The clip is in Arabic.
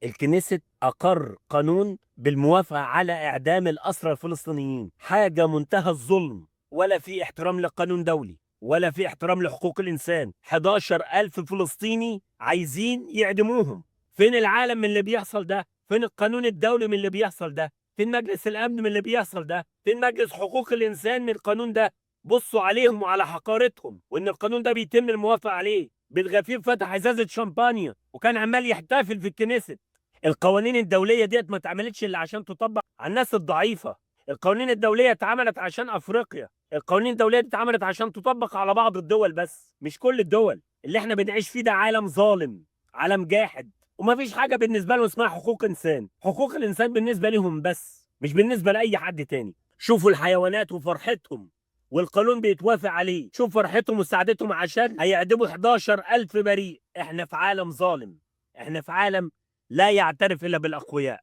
الكنيست أقر قانون بالموافقة على إعدام الأسرى الفلسطينيين، حاجة منتهى الظلم، ولا في احترام لقانون دولي ولا في احترام لحقوق الإنسان. 11,000 فلسطيني عايزين يعدموهم. فين العالم من اللي بيحصل ده؟ فين القانون الدولي من اللي بيحصل ده؟ فين مجلس الأمن من اللي بيحصل ده؟ فين مجلس حقوق الإنسان من القانون ده؟ بصوا عليهم وعلى حقارتهم، وإن القانون ده بيتم الموافقة عليه. بالغفير فتح ازازه شامبانيا وكان عمال يحتفل في الكنيست. القوانين الدوليه ديت ما اتعملتش الا عشان تطبق على الناس الضعيفه. القوانين الدوليه اتعملت عشان افريقيا. القوانين الدوليه دي اتعملت عشان تطبق على بعض الدول بس مش كل الدول. اللي احنا بنعيش فيه ده عالم ظالم، عالم جاحد، وما فيش حاجه بالنسبه لهم اسمها حقوق انسان. حقوق الانسان بالنسبه لهم بس، مش بالنسبه لاي حد تاني. شوفوا الحيوانات وفرحتهم والقانون بيتوافق عليه. شوف فرحتهم وسعادتهم عشان هيعدموا 11,000 بريء. احنا في عالم ظالم، احنا في عالم لا يعترف الا بالاقوياء.